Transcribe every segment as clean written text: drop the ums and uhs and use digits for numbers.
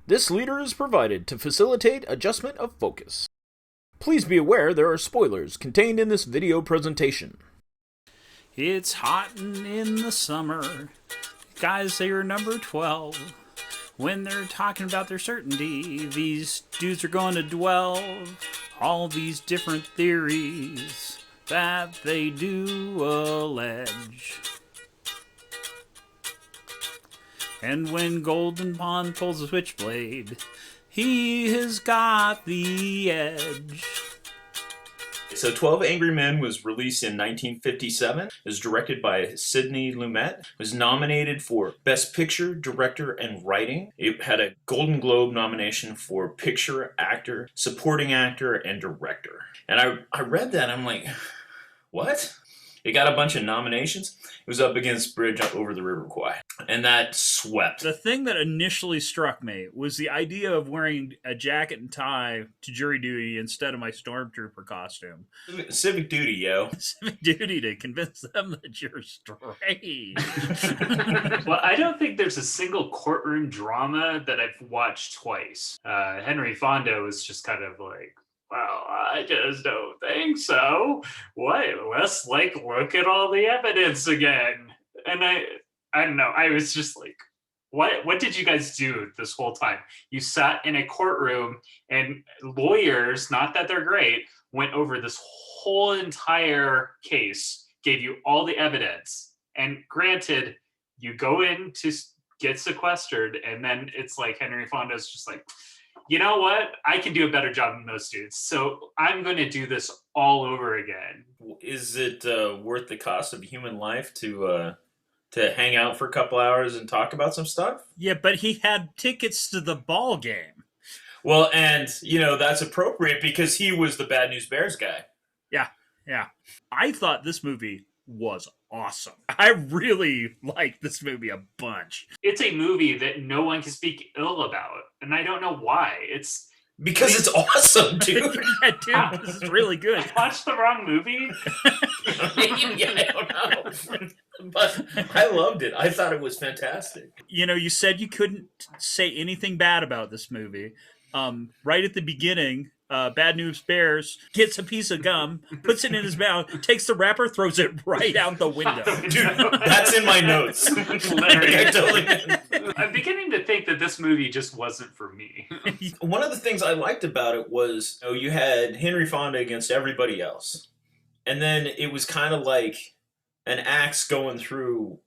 This leader is provided to facilitate adjustment of focus. Please be aware there are spoilers contained in this video presentation. It's hot in the summer. Guys say you're number 12. When they're talking about their certainty, these dudes are going to dwell all these different theories that they do allege. And when Golden Pond pulls a switchblade, he has got the edge. So 12 Angry Men was released in 1957. It was directed by Sidney Lumet. It was nominated for Best Picture, Director, and Writing. It had a Golden Globe nomination for Picture, Actor, Supporting Actor, and Director. And I read that, and I'm like, what? It got a bunch of nominations. It was up against Bridge Over the River Kwai. And that swept. The thing that initially struck me was the idea of wearing a jacket and tie to jury duty instead of my stormtrooper costume. Civic duty, yo. Civic duty to convince them that you're strange. Well, I don't think there's a single courtroom drama that I've watched twice. Henry Fonda was just kind of like, well, I just don't think so. What? Let's look at all the evidence again. And I don't know. I was just like, what did you guys do this whole time? You sat in a courtroom and lawyers, not that they're great, went over this whole entire case, gave you all the evidence. And granted, you go in to get sequestered, and then it's like Henry Fonda's just like, you know what? I can do a better job than those dudes. So I'm going to do this all over again. Is it worth the cost of human life to hang out for a couple hours and talk about some stuff? Yeah, but he had tickets to the ball game. Well, and, that's appropriate because he was the Bad News Bears guy. Yeah. I thought this movie was awesome. I really like this movie a bunch. It's a movie that no one can speak ill about, and I don't know why. It's because it's awesome, dude. Yeah, dude, this is really good. I watched the wrong movie. Yeah, I don't know. But I loved it. I thought it was fantastic. You said you couldn't say anything bad about this movie. Right at the beginning, Bad News Bears gets a piece of gum, puts it in his mouth, takes the wrapper, throws it right out the window. Dude, that's in my notes. I'm beginning to think that this movie just wasn't for me. One of the things I liked about it was, you had Henry Fonda against everybody else. And then it was kind of like an axe going through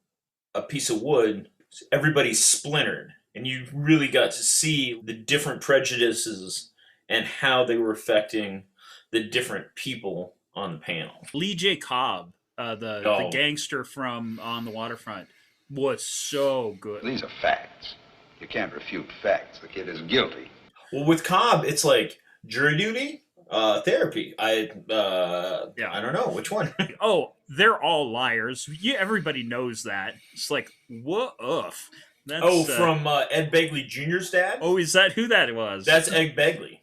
a piece of wood. Everybody's splintered. And you really got to see the different prejudices and how they were affecting the different people on the panel. Lee J. Cobb, the gangster from On the Waterfront, was so good. These are facts. You can't refute facts. The kid is guilty. Well, with Cobb, it's like jury duty, therapy. I don't know which one. Oh, they're all liars. Everybody knows that. It's like, woof. That's, from Ed Begley Jr.'s dad? Oh, is that who that was? That's Ed Begley.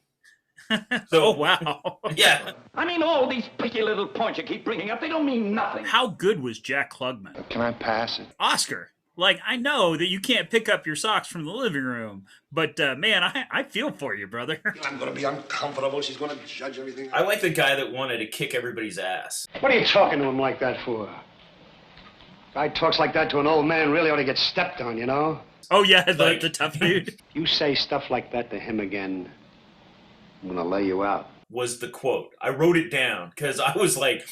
So, oh, wow. Yeah. I mean, all these picky little points you keep bringing up, they don't mean nothing. How good was Jack Klugman? Can I pass it? Oscar. Like, I know that you can't pick up your socks from the living room, but, man, I feel for you, brother. I'm going to be uncomfortable. She's going to judge everything. I like the guy that wanted to kick everybody's ass. What are you talking to him like that for? Guy talks like that to an old man really ought to get stepped on, you know? Oh, yeah, the tough dude. You say stuff like that to him again, I'm gonna lay you out. Was the quote. I wrote it down because I was like,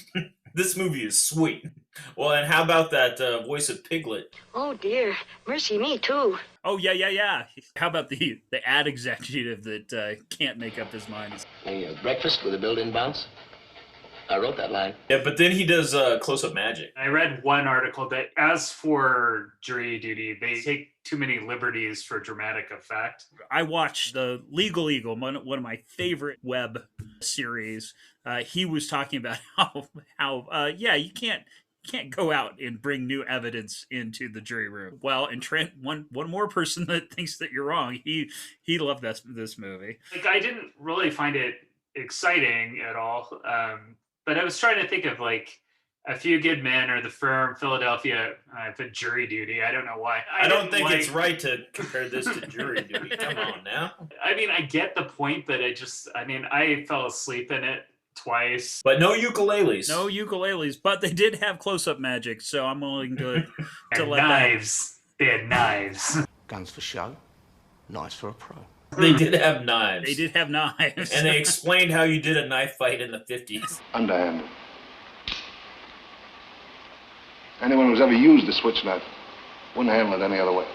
this movie is sweet. Well, and how about that voice of Piglet? Oh, dear. Mercy me, too. Oh, yeah. How about the ad executive that can't make up his mind? A breakfast with a built-in bounce? I wrote that line. Yeah, but then he does close-up magic. I read one article that as for jury duty, they take too many liberties for dramatic effect. I watched the Legal Eagle, one of my favorite web series. He was talking about how you can't go out and bring new evidence into the jury room. Well, and Trent, one more person that thinks that you're wrong, he loved this movie. Like, I didn't really find it exciting at all. But I was trying to think of A Few Good Men or The Firm, Philadelphia. I put Jury Duty. I don't know why. I don't think it's right to compare this to Jury Duty. Come on now. I mean, I get the point, but I fell asleep in it twice. But no ukuleles. No ukuleles, but they did have close-up magic, so I'm willing to and let knives. They had knives. Guns for show, knives for a pro. They did have knives. They did have knives. And they explained how you did a knife fight in the 50s. Underhanded. Anyone who's ever used a switch knife wouldn't handle it any other way.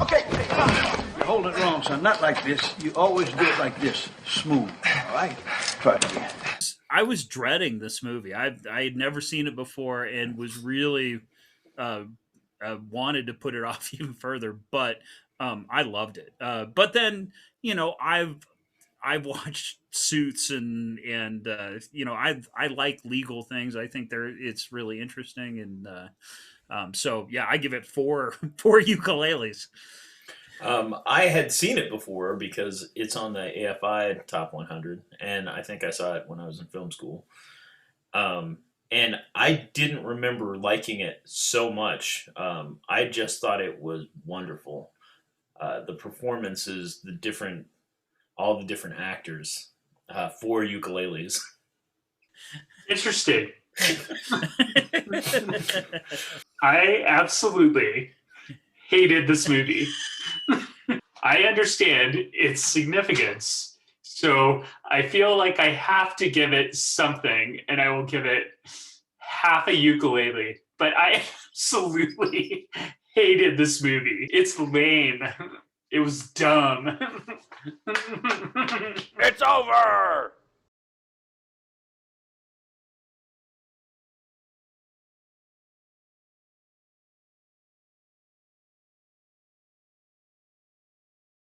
Okay. You're holding it wrong, son. Not like this. You always do it like this. Smooth. All right? Try it again. I was dreading this movie. I had never seen it before and was really wanted to put it off even further, but I loved it. But then, I've watched Suits and I like legal things. I think it's really interesting, and so yeah, I give it four ukuleles. I had seen it before because it's on the AFI Top 100, and I think I saw it when I was in film school. And I didn't remember liking it so much. I just thought it was wonderful. The performances, all the different actors, 4 ukuleles. Interesting. I absolutely hated this movie. I understand its significance, so I feel like I have to give it something, and I will give it half a ukulele. But I absolutely hated this movie. It's lame. It was dumb. It's over!